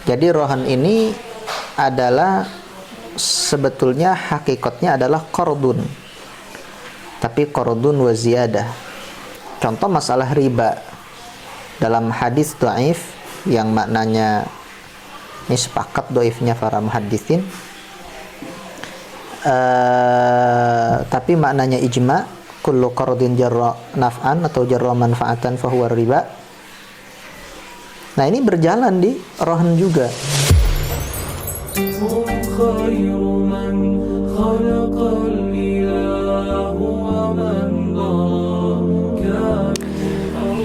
Jadi rohan ini adalah sebetulnya hakikatnya adalah qardun, tapi qardun wa ziyadah. Contoh masalah riba dalam hadis dhaif yang maknanya ini sepakat dhaifnya para muhaddisin, tapi maknanya ijma, kullu qardin jarra naf'an atau jarra manfaatan fahuwa riba. Nah, ini berjalan di rohan juga.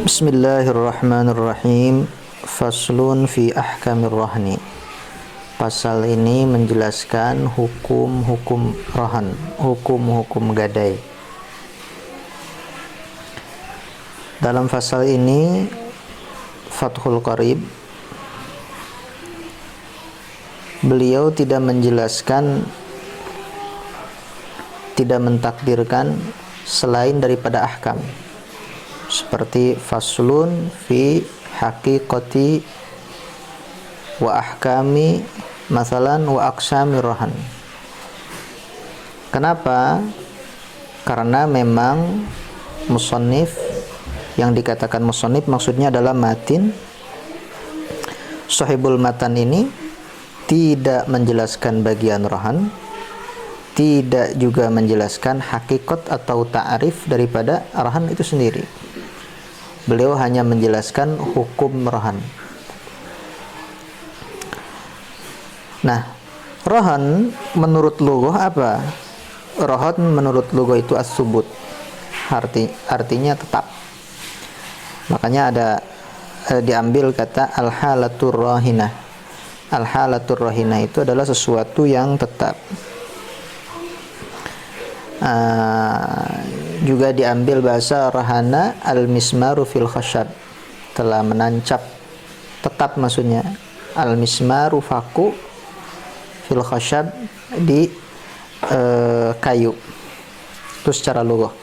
Bismillahirrahmanirrahim. Faslun fi ahkamir rahni. Pasal ini menjelaskan hukum-hukum rohan, hukum-hukum gadai. Dalam pasal ini Fathul Qarib, beliau tidak menjelaskan, tidak mentakdirkan selain daripada ahkam, seperti faslun fi haqiqati wa ahkami masalan wa aqsami rohan. Kenapa? Karena memang musannif, yang dikatakan musannif maksudnya adalah matin, sahibul matan ini tidak menjelaskan bagian rohan, tidak juga menjelaskan hakikat atau ta'rif daripada rohan itu sendiri. Beliau hanya menjelaskan hukum rohan. Nah, rohan menurut lughah apa? Rohan menurut lughah itu as-subut, artinya tetap. Makanya ada diambil kata al-halatur rahinah. Al-halatur rahinah itu adalah sesuatu yang tetap. Juga diambil bahasa rahana al-mismaru fil khashab, telah menancap, tetap maksudnya. Al-mismaru faku fil khashab, di kayu. Itu secara lughah.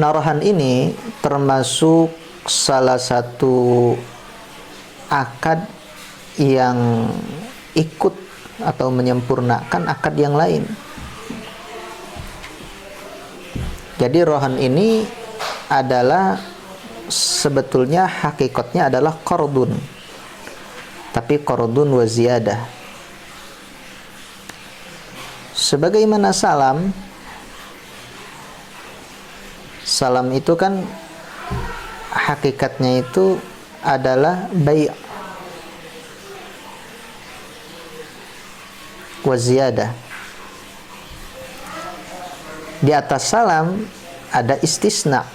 Rohan ini termasuk salah satu akad yang ikut atau menyempurnakan akad yang lain. Jadi rohan ini adalah sebetulnya hakikatnya adalah qardun, tapi qardun wa ziyadah. Sebagaimana salam itu kan hakikatnya itu adalah bai' wa ziyadah. Di atas salam ada istisna.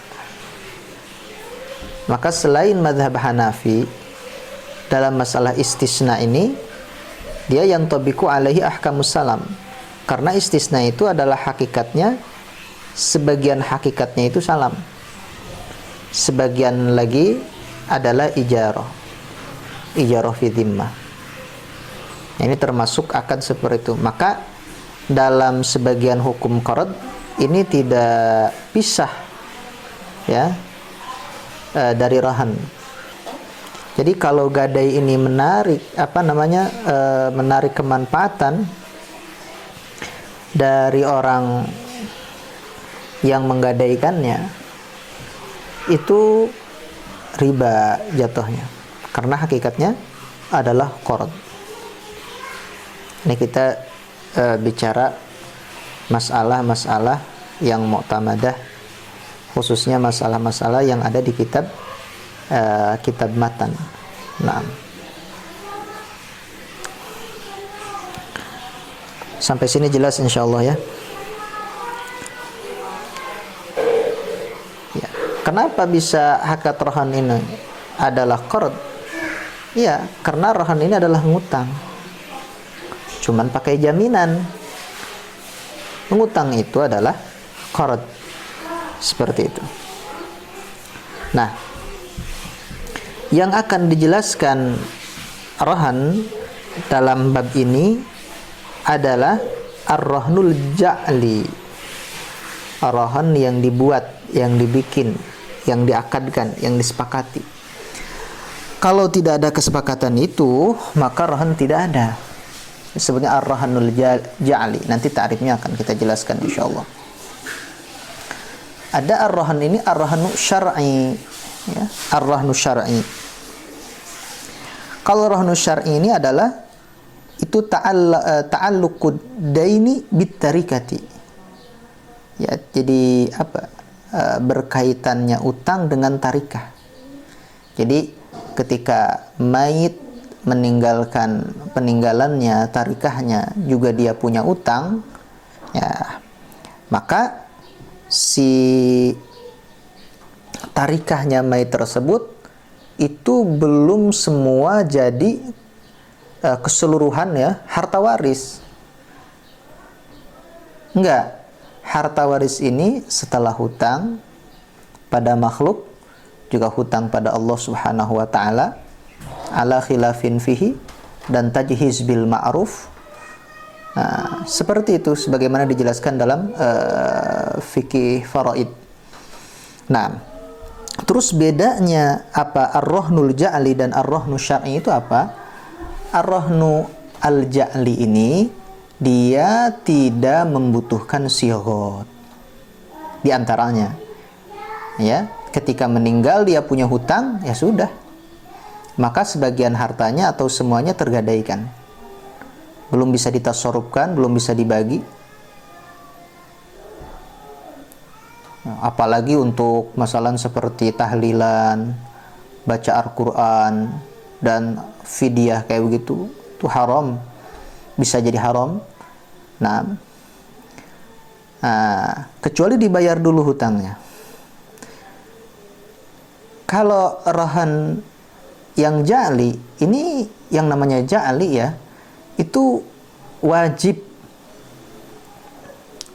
Maka selain mazhab Hanafi, dalam masalah istisna ini dia yang tabiku alaihi ahkamus salam, karena istisna itu adalah hakikatnya, sebagian hakikatnya itu salam, sebagian lagi adalah ijarah fi dhimmah. Ini termasuk akad seperti itu. Maka dalam sebagian hukum qard ini tidak pisah ya dari rohan. Jadi kalau gadai ini menarik menarik kemanfaatan dari orang yang menggadaikannya, itu riba jatuhnya, karena hakikatnya adalah qard. Ini kita bicara masalah-masalah yang mu'tamadah, khususnya masalah-masalah yang ada di kitab matan. Nah, sampai sini jelas insyaallah ya. Kenapa bisa hakikat rohan ini adalah qard? Ya, karena rohan ini adalah ngutang, cuman pakai jaminan. Mengutang itu adalah qard, seperti itu. Nah, yang akan dijelaskan rohan dalam bab ini adalah ar-rahnul ja'li, rohan yang dibuat, yang dibikin, yang diakadkan, yang disepakati. Kalau tidak ada kesepakatan itu, maka rahan tidak ada. Sebenarnya ar-rahanul ja'li. Nanti ta'rifnya akan kita jelaskan insyaallah. Ada ar-rahan ini ar-rahanu syar'i, ya, ar-rahnu syar'i. Kalau rahnu syar'i ini adalah itu ta'alluqud daini bit tarikati. Ya, jadi apa? Berkaitannya utang dengan tarikah. Jadi ketika mayit meninggalkan peninggalannya, tarikahnya juga dia punya utang, ya, maka si tarikahnya mayit tersebut itu belum semua jadi keseluruhan ya harta waris. Enggak. Harta waris ini setelah hutang pada makhluk, juga hutang pada Allah Subhanahu wa taala, ala khilafin fihi, dan tajhiz bil ma'ruf. Nah, seperti itu sebagaimana dijelaskan dalam fikih faraid. Nah, terus bedanya apa ar-rahnul ja'li dan ar-rahnu syar'i itu apa? Ar-rahnu al-ja'li ini dia tidak membutuhkan sighat. Di antaranya ya, ketika meninggal dia punya hutang, ya sudah. Maka sebagian hartanya atau semuanya tergadaikan. Belum bisa ditasarrufkan, belum bisa dibagi. Apalagi untuk masalah seperti tahlilan, baca Al-Quran, dan fidyah kayak begitu, itu haram. Bisa jadi haram. Nah, kecuali dibayar dulu hutangnya. Kalau rahan yang ja'li, ini yang namanya ja'li ya, itu wajib.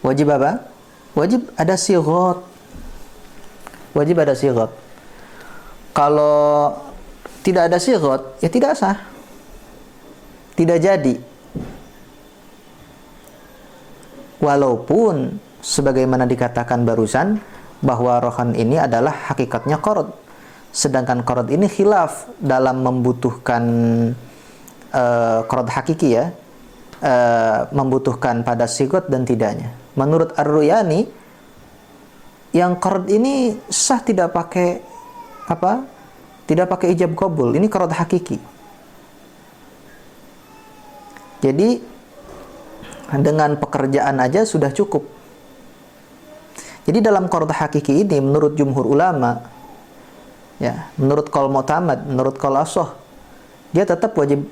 Wajib apa? Wajib ada sighat. Wajib ada sighat. Kalau tidak ada sighat, ya tidak sah. Tidak jadi. Walaupun sebagaimana dikatakan barusan bahwa rahan ini adalah hakikatnya qard. Sedangkan qard ini khilaf dalam membutuhkan qard hakiki ya, membutuhkan pada sighat dan tidaknya. Menurut Ar-Ruyani, yang qard ini sah tidak pakai apa? Tidak pakai ijab qabul. Ini qard hakiki. Jadi dengan pekerjaan aja sudah cukup. Jadi dalam qard hakiki ini menurut jumhur ulama, ya, menurut qaul mu'tamad, menurut qaul ashah, dia tetap wajib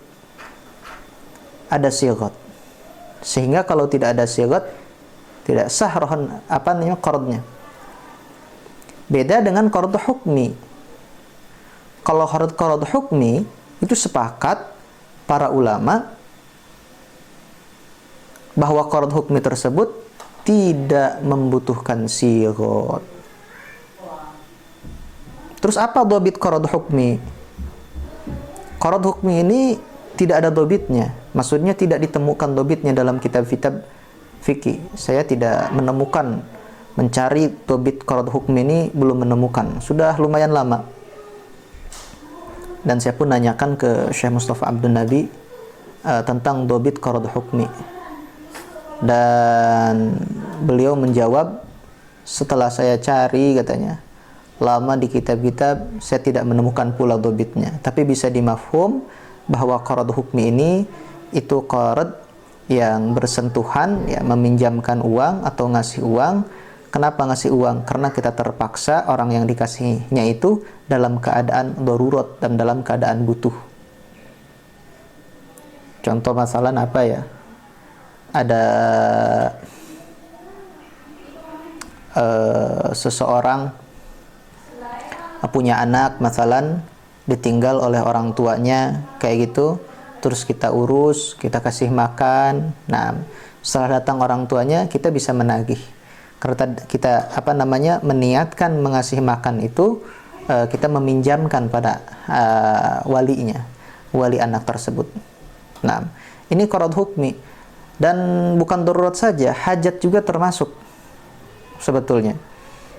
ada sighat. Sehingga kalau tidak ada sighat, tidak sah rahan apa namanya qardnya. Beda dengan qard hukmi. Kalau qard hukmi itu sepakat para ulama bahwa qard hukmi tersebut tidak membutuhkan sighat. Terus apa dhabit qard hukmi? Qard hukmi ini tidak ada dhabitnya. Maksudnya tidak ditemukan dhabitnya dalam kitab-kitab fikih. Saya tidak menemukan, mencari dhabit qard hukmi ini belum menemukan. Sudah lumayan lama. Dan saya pun nanyakan ke Syekh Mustafa Abdul Nabi tentang dhabit qard hukmi. Dan beliau menjawab, setelah saya cari katanya, lama di kitab-kitab saya tidak menemukan pula dhabitnya. Tapi bisa dimafhum bahwa qard hukmi ini itu qard yang bersentuhan, ya, meminjamkan uang atau ngasih uang. Kenapa ngasih uang? Karena kita terpaksa, orang yang dikasihnya itu dalam keadaan darurat dan dalam keadaan butuh. Contoh masalah apa ya? Ada seseorang punya anak, masalan ditinggal oleh orang tuanya kayak gitu, terus kita urus, kita kasih makan. Nah, setelah datang orang tuanya, kita bisa menagih. Karena kita meniatkan mengasih makan itu, kita meminjamkan pada walinya, wali anak tersebut. Nah, ini qard hukmi. Dan bukan darurat saja, hajat juga termasuk sebetulnya.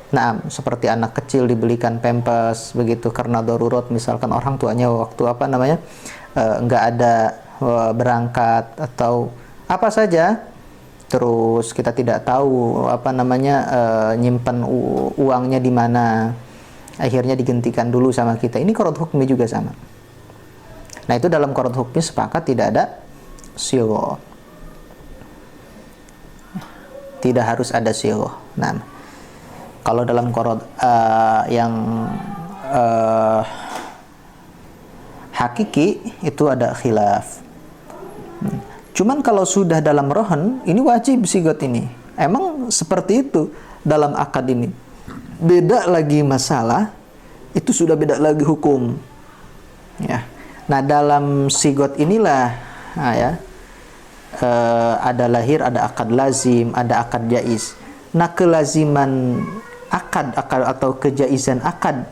Nah, seperti anak kecil dibelikan pampers begitu karena darurat, misalkan orang tuanya waktu nggak ada berangkat atau apa saja, terus kita tidak tahu nyimpan uangnya di mana, akhirnya digantikan dulu sama kita. Ini qard hukmi juga sama. Nah, itu dalam qard hukmi sepakat tidak ada sigha. Tidak harus ada sigha. Nah, kalau dalam qard yang hakiki itu ada khilaf. Cuman kalau sudah dalam rohan, ini wajib sigot ini. Emang seperti itu dalam akad ini. Beda lagi masalah, itu sudah beda lagi hukum. Ya. Nah, dalam sigot inilah, ada lahir, ada akad lazim, ada akad jaiz. Nah, kelaziman akad atau kejaizan akad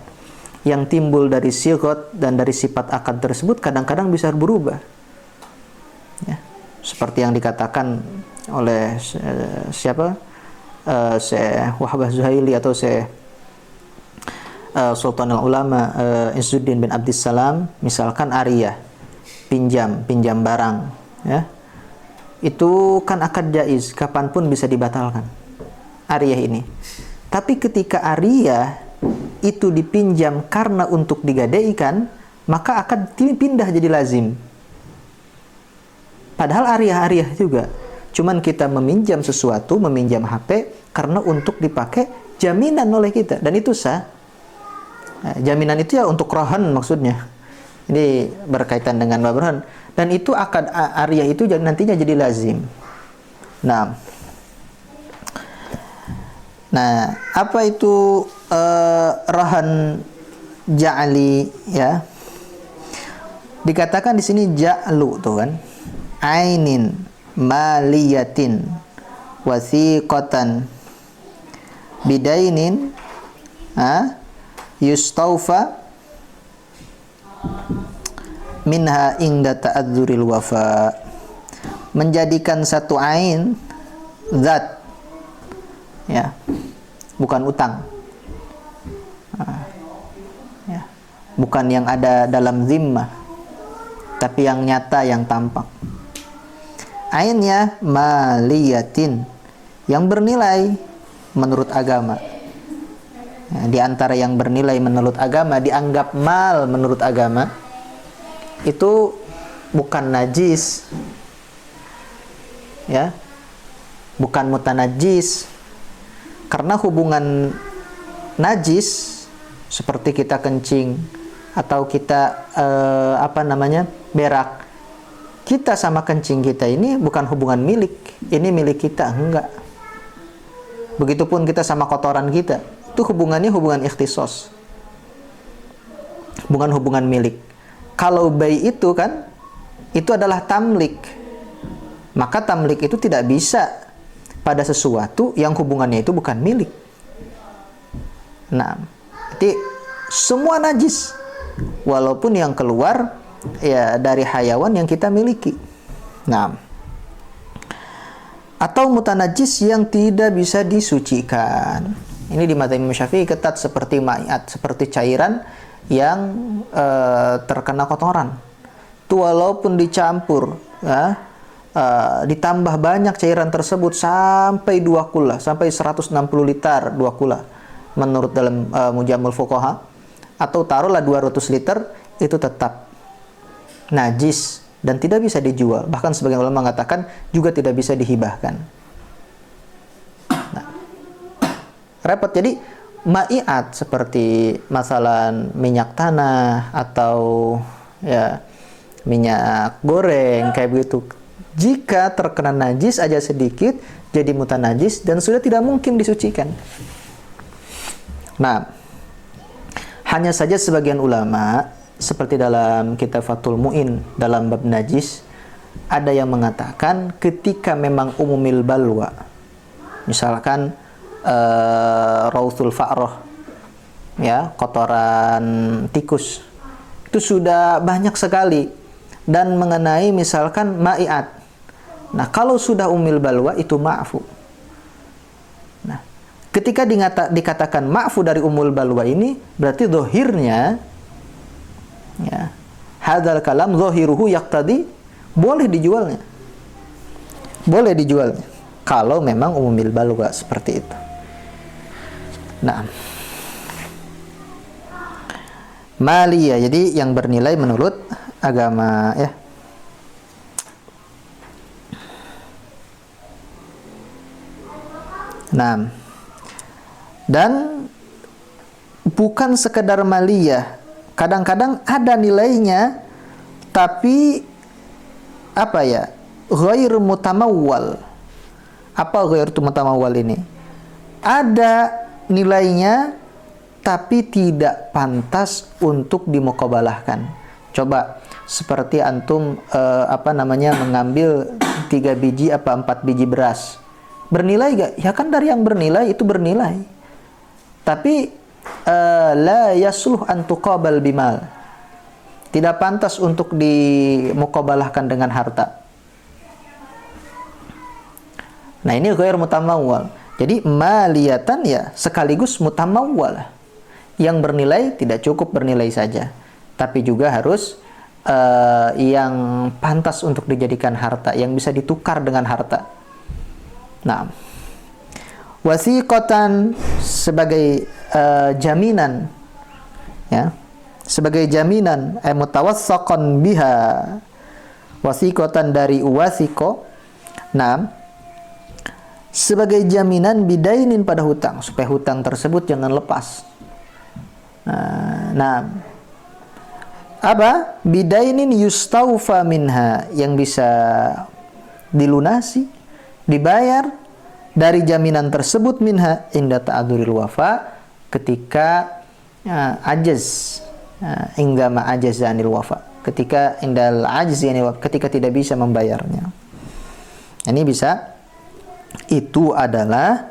yang timbul dari sigot dan dari sifat akad tersebut kadang-kadang bisa berubah. Ya. Seperti yang dikatakan oleh Syekh Wahbah Zuhaili atau Syekh Sultanul Ulama Izzuddin bin Abdissalam, misalkan ariyah, pinjam barang, ya. Itu kan akad jaiz, kapanpun bisa dibatalkan ariyah ini. Tapi ketika ariyah itu dipinjam karena untuk digadaikan, maka akad pindah jadi lazim. Padahal ariyah juga, cuman kita meminjam sesuatu, meminjam HP karena untuk dipakai jaminan oleh kita, dan itu sah. Nah, jaminan itu ya untuk rohan maksudnya. Ini berkaitan dengan rohan, dan itu akad ariyah itu nantinya jadi lazim. Nah, apa itu rohan ja'li, ya? Dikatakan di sini ja'lu tuh kan. Ainin maliyatin wasiqatan bidainin yustaufa minha inda ta'adzuril wafa. Menjadikan satu ain zat, ya, bukan utang, ya, bukan yang ada dalam zimmah, tapi yang nyata, yang tampak. Ainnya maliyatin, yang bernilai menurut agama. Nah, di antara yang bernilai menurut agama, dianggap mal menurut agama, itu bukan najis, ya, bukan mutanajis. Karena hubungan najis seperti kita kencing atau kita berak, kita sama kencing kita ini bukan hubungan milik, ini milik kita, enggak. Begitupun kita sama kotoran kita, itu hubungannya hubungan ikhtisos, bukan hubungan milik. Kalau bai itu kan, itu adalah tamlik, maka tamlik itu tidak bisa pada sesuatu yang hubungannya itu bukan milik. Nah, jadi semua najis, walaupun yang keluar ya dari hayawan yang kita miliki. Nah, atau mutanajis yang tidak bisa disucikan. Ini di madzhab Imam Syafi'i ketat, seperti ma'iyat, seperti cairan yang terkena kotoran. Itu walaupun dicampur, ya, ditambah banyak cairan tersebut sampai 2 kula, sampai 160 liter 2 kula menurut dalam Mujamul Fuqaha, atau taruhlah 200 liter, itu tetap najis dan tidak bisa dijual. Bahkan sebagian ulama mengatakan juga tidak bisa dihibahkan. Nah, repot. Jadi ma'iat seperti masalah minyak tanah atau ya minyak goreng kayak begitu, jika terkena najis aja sedikit jadi mutanajis dan sudah tidak mungkin disucikan. Nah, hanya saja sebagian ulama seperti dalam kitab Fathul Mu'in dalam bab najis, ada yang mengatakan ketika memang umumil balwa, misalkan rauthul fa'roh, ya, kotoran tikus, itu sudah banyak sekali, dan mengenai misalkan ma'iat. Nah, kalau sudah umumil balwa itu ma'fu. Nah, ketika dikatakan ma'fu dari umul balwa ini, berarti zahirnya, ya, hadzal kalam zahiruhu yaqtadi, boleh dijualnya. Boleh dijualnya. Kalau memang umumil balwa seperti itu. Nah, maliyah, jadi yang bernilai menurut agama, ya. Nah, dan bukan sekedar maliyah, kadang-kadang ada nilainya tapi apa ya, ghair mutamawwal. Apa ghair mutamawwal ini? Ada nilainya tapi tidak pantas untuk dimuqabalahkan. Coba seperti antum mengambil 3 biji 4 biji beras. Bernilai gak? Ya kan dari yang bernilai itu bernilai. Tapi la yasluh an tuqabal bimal. Tidak pantas untuk dimuqabalahkan dengan harta. Nah, ini ghair mutamawwal. Jadi maliyatan ya sekaligus mutamawwal. Yang bernilai tidak cukup bernilai saja, tapi juga harus yang pantas untuk dijadikan harta, yang bisa ditukar dengan harta. Nah, wasiqatan sebagai jaminan, ya, sebagai jaminan, mutawassaqan biha, wasiqatan dari wasiqo, nah, sebagai jaminan bidainin pada hutang, supaya hutang tersebut jangan lepas. Nah, apa? Bidainin yustaufa minha, yang bisa dilunasi, dibayar dari jaminan tersebut, minha inda ta'adzuril wafa, ketika ajaz, hingga ma'ajaz anil wafa, ketika indal ajaz anil wafa, ketika tidak bisa membayarnya. Ini bisa, itu adalah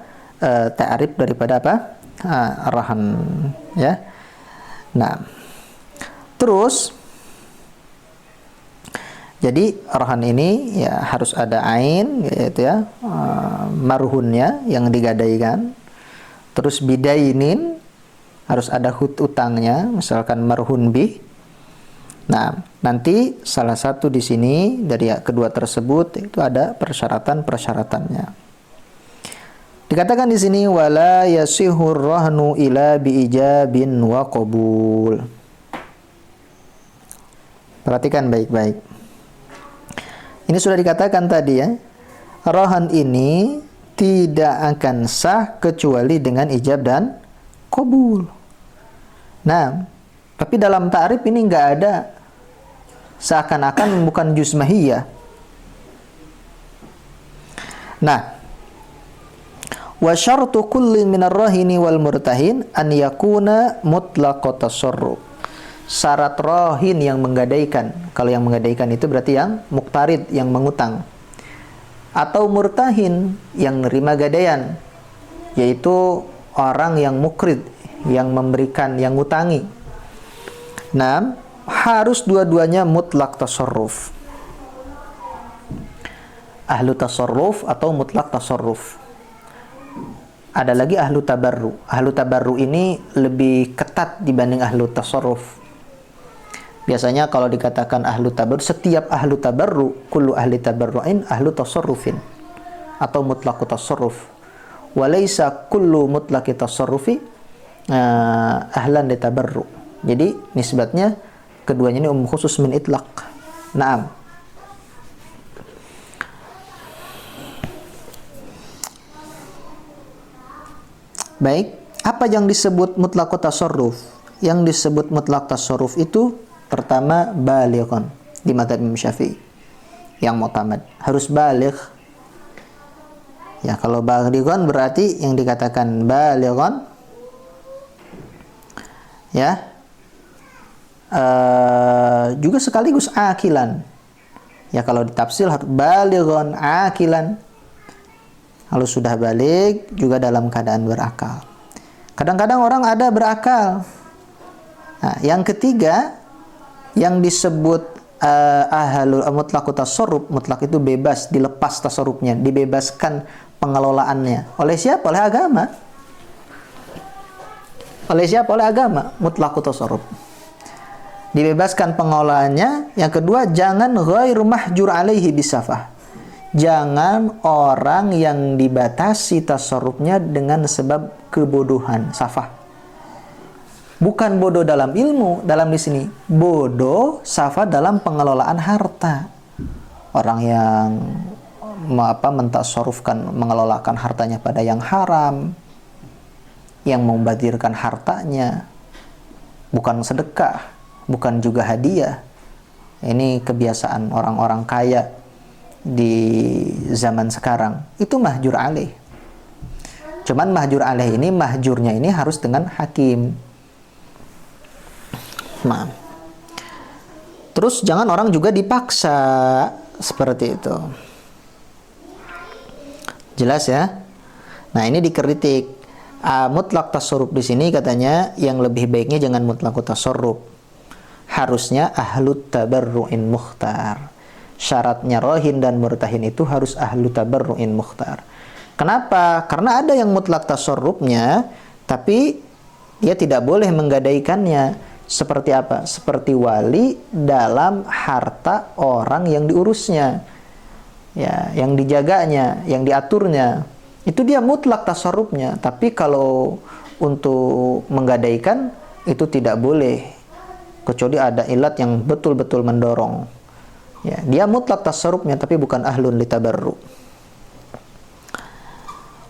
ta'rif daripada apa? Rahan, ya. Nah, terus jadi rahan ini ya harus ada ain, yaitu ya marhunnya yang digadaikan. Terus bidainin harus ada utangnya, misalkan marhun bih. Nah, nanti salah satu di sini dari kedua tersebut itu ada persyaratan-persyaratannya. Dikatakan di sini wala yasihur rahnu ila biijabin wa qabul. Perhatikan baik-baik. Ini sudah dikatakan tadi, ya. Rahan ini tidak akan sah kecuali dengan ijab dan qabul. Nah, tapi dalam ta'rif ini enggak ada, seakan-akan bukan juz mahiyah. Nah, wa syartu kulli minar rahini wal murtahin an yakuna mutlaqat tasarruf. Syarat rahin yang menggadaikan, kalau yang menggadaikan itu berarti yang muktarid, yang mengutang, atau murtahin yang nerima gadaian, yaitu orang yang mukrid, yang memberikan, yang ngutangi. Nah, harus dua-duanya mutlak tasarruf, ahlu tasarruf atau mutlak tasarruf. Ada lagi ahlu tabarru. Ahlu tabarru ini lebih ketat dibanding ahlu tasarruf. Biasanya kalau dikatakan ahlu tabarru, setiap ahlu tabarru, kullu ahli tabarru'in ahlu tasarrufin, atau mutlaqu tasarruf. Walaysa kullu mutlaqi tasarrufi ahlan li tabarru. Jadi nisbatnya keduanya ini khusus min itlaq. Naam. Baik, apa yang disebut mutlaq tasarruf? Yang disebut mutlaq tasarruf itu pertama balighan di mazhab Imam Syafi'i. Yang mu'tamad harus baligh. Ya, kalau balighan berarti yang dikatakan balighan, ya, juga sekaligus akilan. Ya, kalau ditafsir harus balighan akilan. Kalau sudah balik juga dalam keadaan berakal. Kadang-kadang orang ada berakal. Nah, yang ketiga yang disebut ahlul mutlaq tasarruf, mutlak itu bebas, dilepas tasarrufnya, dibebaskan pengelolaannya. Oleh siapa? Oleh agama. Oleh siapa? Oleh agama. Mutlaqut tasarruf. Dibebaskan pengelolaannya. Yang kedua, jangan ghairu mahjur alaihi bisafah. Jangan orang yang dibatasi tasarrufnya dengan sebab kebodohan, safah. Bukan bodoh dalam ilmu, dalam di sini bodoh safah dalam pengelolaan harta. Orang yang mentasarrufkan, mengelolakan hartanya pada yang haram, yang membazirkan hartanya, bukan sedekah, bukan juga hadiah. Ini kebiasaan orang-orang kaya di zaman sekarang. Itu mahjur alaih. Cuman mahjur alaih ini, mahjurnya ini harus dengan hakim. Nah. Terus jangan orang juga dipaksa seperti itu. Jelas ya? Nah, ini dikritik. Mutlak tasarruf di sini katanya yang lebih baiknya jangan mutlak tasarruf. Harusnya ahlut tabarru'in mukhtar. Syaratnya rohin dan murtahin itu harus ahlut tabarru'in mukhtar. Kenapa? Karena ada yang mutlak tasarrufnya tapi dia tidak boleh menggadaikannya. Seperti apa? Seperti wali dalam harta orang yang diurusnya, ya, yang dijaganya, yang diaturnya. Itu dia mutlak tasarrufnya. Tapi kalau untuk menggadaikan itu tidak boleh, kecuali ada ilat yang betul-betul mendorong. Ya, dia mutlak tasarrufnya tapi bukan ahlun litabarru.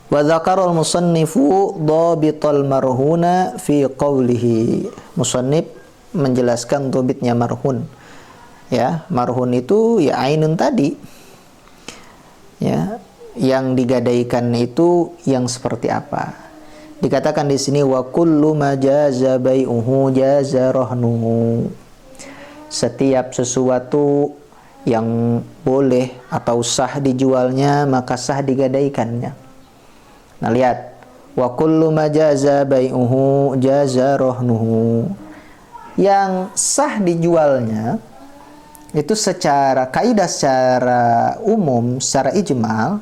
Wa dzakarul musannifu dhabital marhuna fi qawlihi. Musannif menjelaskan dhabitnya marhun. Ya, marhun itu ya ainun tadi. Ya, yang digadaikan itu yang seperti apa? Dikatakan di sini wa kullu ma jaza bai'uhu jaza rahnuhu. Setiap sesuatu yang boleh atau sah dijualnya maka sah digadaikannya. Nah, lihat, wa kullu ma jaza bai'uhu jaza rahnuhu. Yang sah dijualnya itu secara kaidah, secara umum, secara ijmal,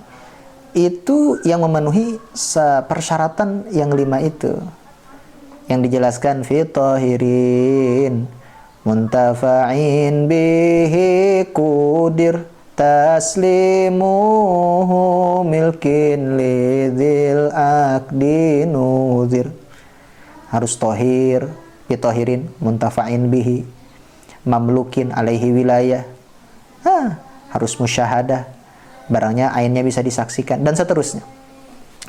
itu yang memenuhi persyaratan yang 5 itu. Yang dijelaskan fi tahirin muntafa'in bihi kudir taslimuhu milkin lidzil akdi nuzir. Harus tohir, ditohirin, muntafa'in bihi, mamlukin alaihi wilayah. Harus musyahadah, barangnya ainnya bisa disaksikan, dan seterusnya.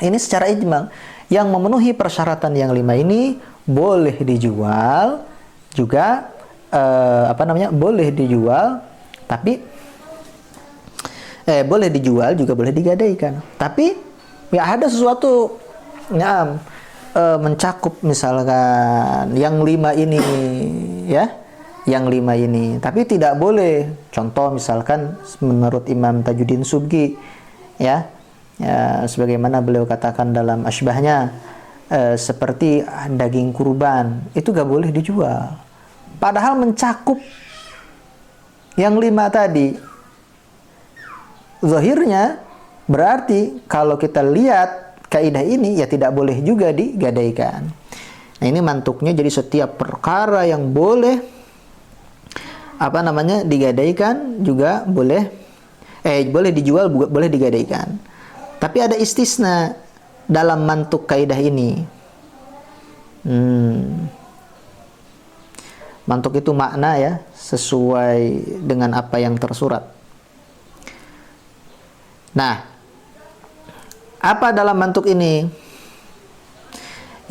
Ini secara ijmal. Yang memenuhi persyaratan yang 5 ini boleh dijual juga, boleh dijual, tapi boleh dijual juga boleh digadaikan. Tapi ya ada sesuatu yang mencakup misalkan yang 5 ini, ya, yang 5 ini, tapi tidak boleh. Contoh misalkan menurut Imam Tajuddin Subki, ya, sebagaimana beliau katakan dalam asbahnya, seperti daging kurban itu gak boleh dijual. Padahal mencakup yang 5 tadi. Zahirnya berarti kalau kita lihat kaidah ini ya tidak boleh juga digadaikan. Nah, ini mantuknya, jadi setiap perkara yang boleh digadaikan juga boleh dijual, boleh digadaikan. Tapi ada istisna dalam mantuk kaidah ini. Mantuk itu makna, ya, sesuai dengan apa yang tersurat. Nah, apa dalam mantuk ini?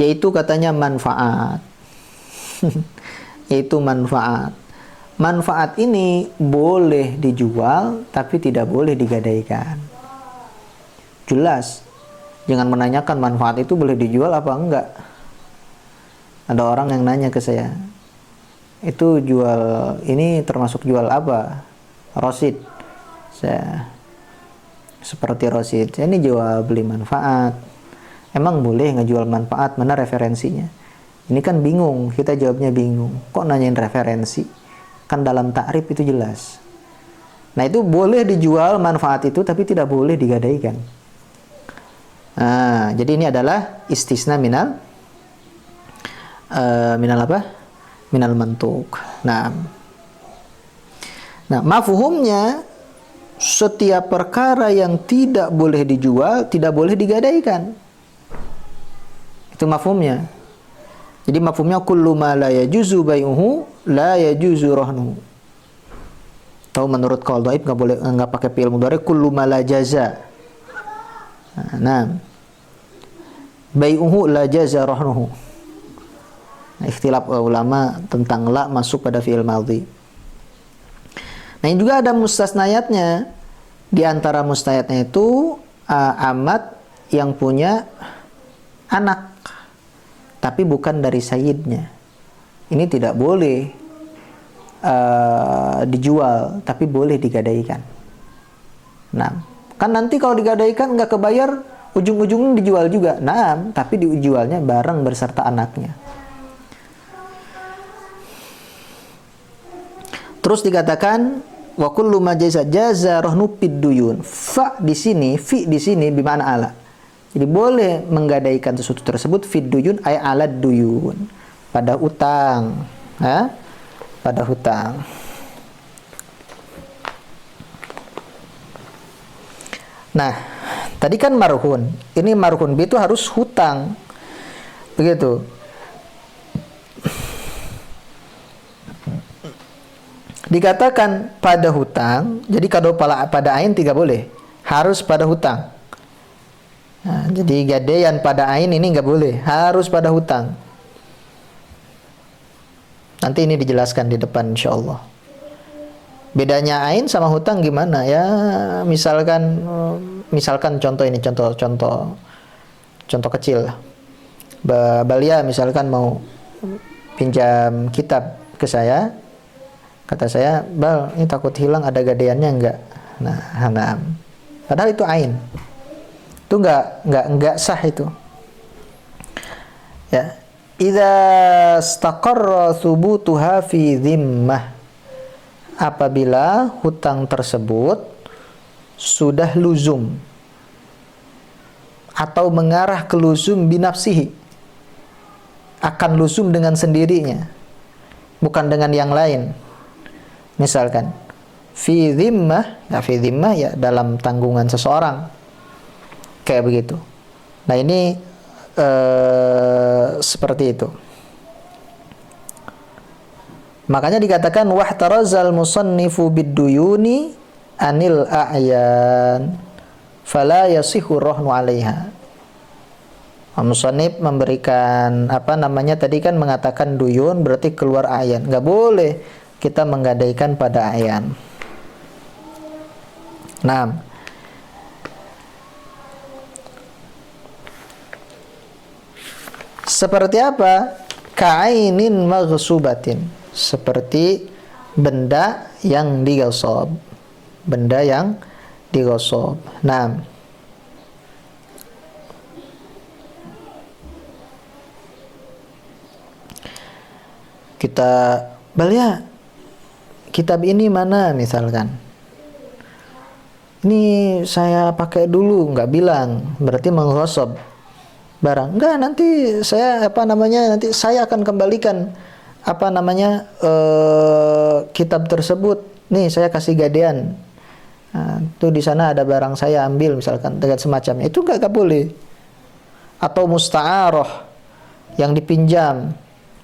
Yaitu katanya manfaat. Yaitu manfaat. Manfaat ini boleh dijual tapi tidak boleh digadaikan. Jelas. Jangan menanyakan manfaat itu boleh dijual apa enggak. Ada orang yang nanya ke saya, itu jual, ini termasuk jual apa? Rosid. Saya, seperti rosid, ini jual beli manfaat. Emang boleh ngejual manfaat? Mana referensinya? Ini kan bingung, kita jawabnya bingung. Kok nanyain referensi? Kan dalam takrif itu jelas. Nah, itu boleh dijual manfaat itu tapi tidak boleh digadaikan. Nah, jadi ini adalah istisna minal minal apa? Minal mantuk. Nah, mafhumnya setiap perkara yang tidak boleh dijual tidak boleh digadaikan. Itu mafhumnya. Jadi mafhumnya kullu ma la yajuzu bai'uhu la yajuzu rahnuhu. Tahu menurut qaul dhaif enggak pakai fi'il mudhari, kullu ma la jaza. Nah, bai'uhu la jaza rahnuhu. Ikhtilaf ulama tentang la masuk pada fi'il madhi. Nah, ini juga ada mustasnayatnya. Di antara mustasnayatnya itu amat yang punya anak tapi bukan dari sayyidnya. Ini tidak boleh dijual, tapi boleh digadaikan. Nah, kan nanti kalau digadaikan nggak kebayar, ujung-ujungnya dijual juga. Nah, tapi dijualnya bareng berserta anaknya. Terus dikatakan wa kullu ma jaza rahnu fid duyun. Fi di sini bimana ala. Jadi boleh menggadaikan sesuatu tersebut fid duyun ay alad duyun, pada utang, ya? Pada hutang. Nah, tadi kan marhun. Ini marhun B itu harus hutang. Begitu. Dikatakan pada hutang, jadi kalau pada ain tidak boleh, harus pada hutang. Nah, jadi gadaian pada ain ini nggak boleh, harus pada hutang. Nanti ini dijelaskan di depan insyaallah. Bedanya ain sama hutang gimana ya? Misalkan contoh ini, contoh kecil. Balia misalkan mau pinjam kitab ke saya. Kata saya, Bal, ini takut hilang, ada gadaiannya enggak? Nah, padahal itu ain. Itu enggak sah itu. Ya. Idza istaqarra thubutuha fi dhimmah. Apabila hutang tersebut sudah luzum atau mengarah ke luzum binafsihi, akan luzum dengan sendirinya, bukan dengan yang lain. Misalkan fi dhimmah ya dalam tanggungan seseorang, kayak begitu. Nah, ini seperti itu. Makanya dikatakan wahtarazal musannifu bid-duyuni anil a'yan fala yasihu rahnu 'alaiha. Musannif memberikan tadi kan mengatakan duyun berarti keluar a'yan. Enggak boleh kita menggadaikan pada a'yan. Nah, seperti apa? Ka'ainin maghsubatin, seperti benda yang digosok. Benda yang digosok. Nah, kita Balia, kitab ini mana misalkan? Ini saya pakai dulu, nggak bilang, berarti menggosok barang. Enggak, nanti saya nanti saya akan kembalikan kitab tersebut. Nih saya kasih gadean. Nah, tuh di sana ada barang saya ambil misalkan, dengan semacamnya. Itu enggak boleh. Atau musta'arah yang dipinjam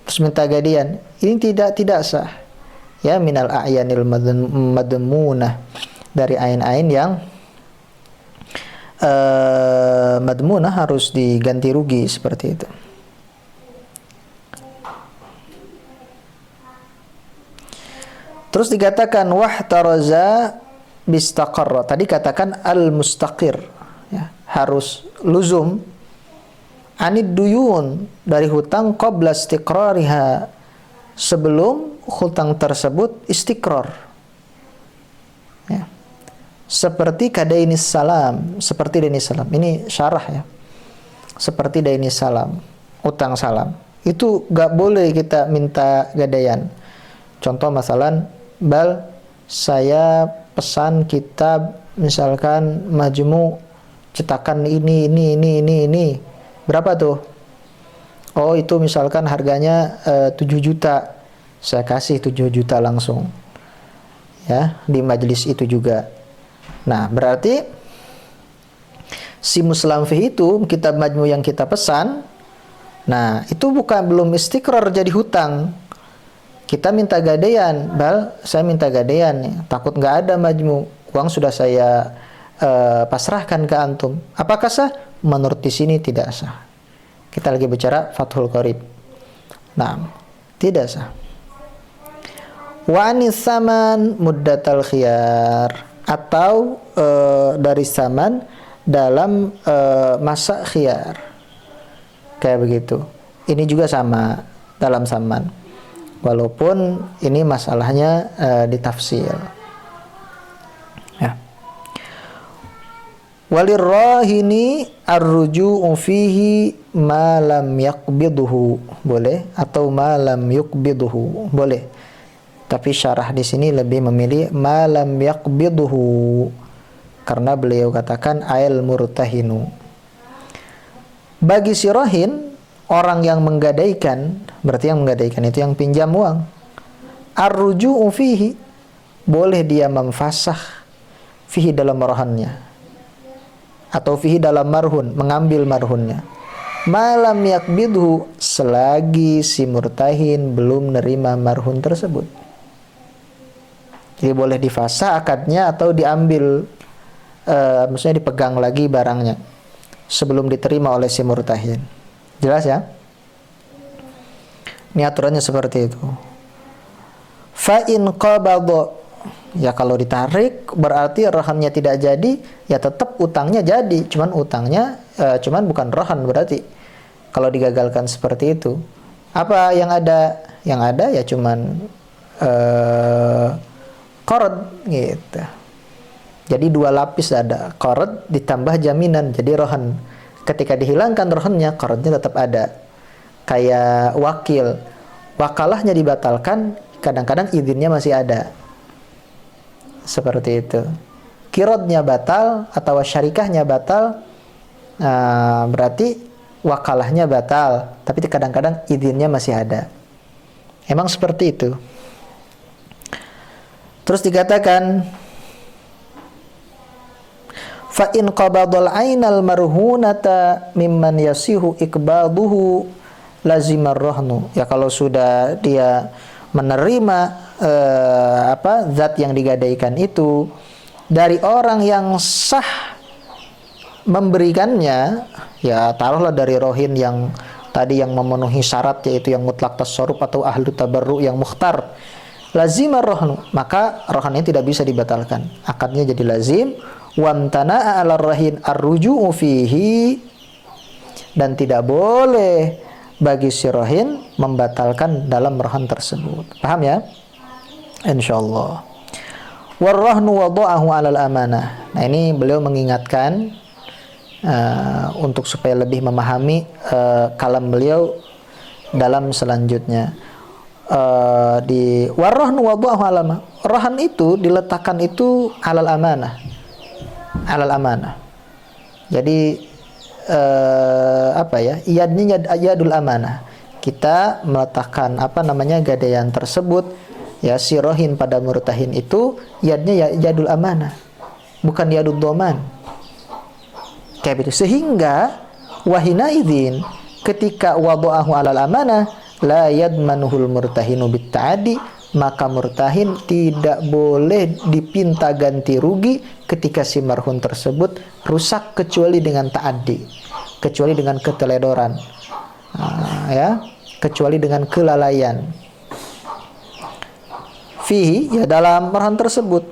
terus minta gadean. Ini tidak sah. Ya, minal a'yanil madmunah, dari ain-ain yang madmunah, harus diganti rugi seperti itu. Terus dikatakan wahtaraza bistaqarra. Tadi katakan al-mustaqir, ya, harus luzum anid duyun, dari hutang qabla istiqrariha, sebelum hutang tersebut istiqrar. Ya. Seperti kadainis salam, seperti dainis salam. Ini syarah ya. Seperti dainis salam, utang salam. Itu gak boleh kita minta gadaian. Contoh masalan, Bal, saya pesan kitab misalkan majmu cetakan ini. Berapa tuh? Oh itu misalkan harganya 7 juta, saya kasih 7 juta langsung. Ya, di majelis itu juga. Nah, berarti si muslamfih itu kitab majmu yang kita pesan, nah itu belum istiqrar jadi hutang. Kita minta gadaian, bal, saya minta gadaian nih. Takut nggak ada majmu, uang sudah saya pasrahkan ke antum. Apakah sah? Menurut di sini tidak sah. Kita lagi bicara Fathul Qorib. Nah, tidak sah. Wa anis saman muddatal khiyar, atau dari saman dalam masa khiyar. Kayak begitu. Ini juga sama dalam saman. Walaupun ini masalahnya ditafsir. Ya. Walirrahini ar-ruju'u fihi ma lam yaqbidhu, boleh, atau ma lam yuqbidhu, boleh. Tapi syarah di sini lebih memilih ma lam yaqbidhu karena beliau katakan ail murtahinu. Bagi si rahin, orang yang menggadaikan, berarti yang menggadaikan itu yang pinjam uang. Ar-ruju'u fihi, boleh dia memfasah fihi dalam rahannya, atau fihi dalam marhun, mengambil marhunnya. Malam yakbidhu, selagi si murtahin belum nerima marhun tersebut. Jadi boleh difasah akadnya atau diambil, maksudnya dipegang lagi barangnya sebelum diterima oleh si murtahin. Jelas ya? Ini aturannya seperti itu. Fa in qabadha, ya kalau ditarik berarti rahannya tidak jadi, ya tetap utangnya jadi, cuman utangnya cuman bukan rahan berarti. Kalau digagalkan seperti itu, apa yang ada? Yang ada ya cuman qard gitu. Jadi 2 lapis ada, qard ditambah jaminan jadi rahan. Ketika dihilangkan rahannya, qardnya tetap ada. Kayak wakil, wakalahnya dibatalkan, kadang-kadang izinnya masih ada. Seperti itu. Qiradnya batal atau syarikahnya batal, berarti wakalahnya batal, tapi kadang-kadang izinnya masih ada. Emang seperti itu. Terus dikatakan fa in qabadal ainal marhunata mimman yasihu iqbaduhu lazimar rahnu. Ya kalau sudah dia menerima zat yang digadaikan itu dari orang yang sah memberikannya, ya taruhlah dari rohin yang tadi yang memenuhi syarat, yaitu yang mutlak tasarruf atau ahlu tabarru yang mukhtar, lazimar rahnu, maka rohannya tidak bisa dibatalkan, akadnya jadi lazim. Wamtana'a ala rahin ar-ruju'u fihi, dan tidak boleh bagi si rohin membatalkan dalam rohan tersebut. Paham ya? Insyaallah. Warrahnu wada'ahu 'alal amanah. Nah, ini beliau mengingatkan untuk supaya lebih memahami kalam beliau dalam selanjutnya. Di warrahnu wada'ahu 'alal amanah. Rahan itu diletakkan itu 'alal amanah. 'Alal amanah. Jadi iadnya yadul amanah. Kita meletakkan gadaian tersebut, ya si rohin pada murtahin itu yadnya yadul amanah, bukan yadul doman. Kayak begitu. Sehingga wahina idzin, ketika wada'ahu alal amanah la yadmanuhul murtahinu bitta'adi, maka murtahin tidak boleh dipinta ganti rugi ketika si marhun tersebut rusak kecuali dengan ta'addi, kecuali dengan keteledoran, kecuali dengan kelalaian. Fihi, ya dalam marhun tersebut,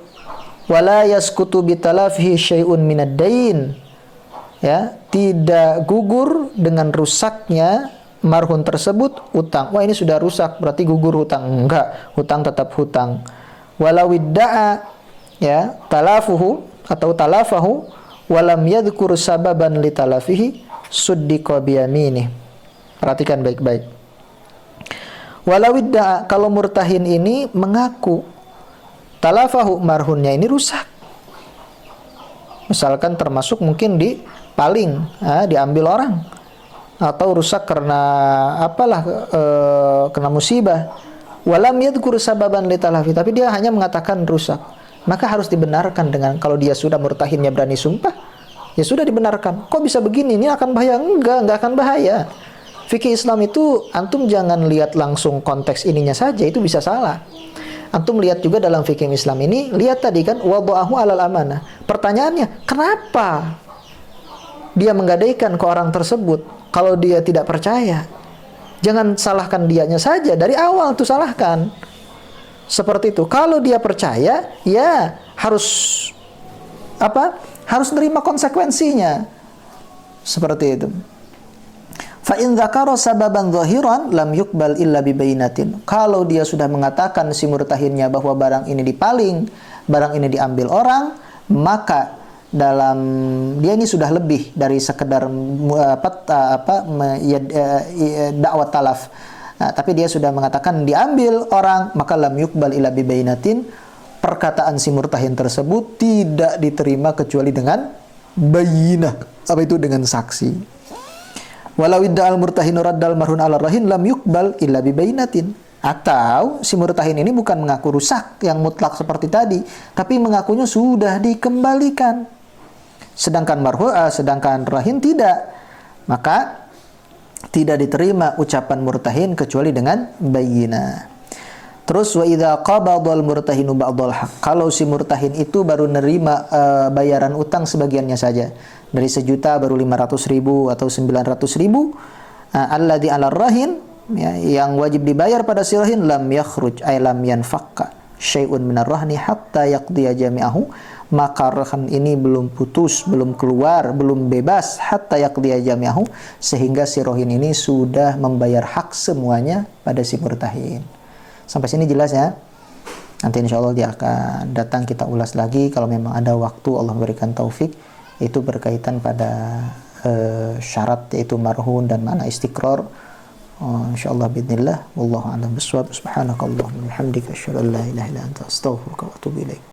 wala yaskutu bitalafihi syai'un minad dain, ya tidak gugur dengan rusaknya marhun tersebut utang. Wah, ini sudah rusak berarti gugur hutang. Enggak, hutang tetap hutang. Walau idda'a, ya talafuhu atau talafahu walam yadhkur sababan li talafihi suddiqa biyaminih. Perhatikan baik-baik. Walau idda'a, kalau murtahin ini mengaku talafahu, marhunnya ini rusak, misalkan termasuk mungkin dipaling, diambil orang, atau rusak karena apalah, kena musibah. Walam yadhkur sababan litalafi, tapi dia hanya mengatakan rusak, maka harus dibenarkan dengan, kalau dia sudah murtahinnya berani sumpah, ya sudah dibenarkan. Kok bisa begini? Ini akan bahaya? Enggak akan bahaya. Fikih Islam itu antum jangan lihat langsung konteks ininya saja, itu bisa salah. Antum lihat juga dalam fikih Islam ini, lihat tadi kan wada'ahu alal amanah. Pertanyaannya, kenapa dia menggadaikan ke orang tersebut kalau dia tidak percaya? Jangan salahkan dianya saja dari awal, tuh salahkan. Seperti itu. Kalau dia percaya, ya harus apa? Harus nerima konsekuensinya. Seperti itu. Fa in dzakara sababan dhahiran lam yuqbal illa bi bainatin. Kalau dia sudah mengatakan si murtahinnya bahwa barang ini dipaling, barang ini diambil orang, maka dalam dia ini sudah lebih dari sekedar dakwah talaf. Nah, tapi dia sudah mengatakan diambil orang, maka lam yuqbal illa bi bainatin. Perkataan si murtahin tersebut tidak diterima kecuali dengan bayinah. Apa itu? Dengan saksi. Walau idda'al murtahinu raddal marhun ala rahin lam yuqbal illa bi bayinatin. Atau si murtahin ini bukan mengaku rusak yang mutlak seperti tadi, tapi mengakunya sudah dikembalikan. Sedangkan sedangkan rahin tidak. Maka tidak diterima ucapan murtahin kecuali dengan bayinah. Terus wa idza qabadal murtahinu ba'dal haq. Kalau si murtahin itu baru nerima bayaran utang sebagiannya saja. Dari 1 juta baru 500.000 atau 900.000, alladzi 'ala rahin, ya, yang wajib dibayar pada si rahin, lam yakhruj ay lam yanfaqqa syai'un minar rahni hatta yaqdiya jami'ahu. Maka rahan ini belum putus, belum keluar, belum bebas hatta yaqdiya jami'ahu, sehingga si rahin ini sudah membayar hak semuanya pada si murtahin. Sampai sini jelas ya? Nanti insya Allah dia akan datang, kita ulas lagi kalau memang ada waktu, Allah berikan taufik. Itu berkaitan pada syarat, yaitu marhun dan mana istiqrar. Insya Allah bismillah. Wallahu a'lam bishawab. Subhanakallahumma wa bihamdika asyhadu an la ilaha illa anta astaghfiruka wa atubu ilaik.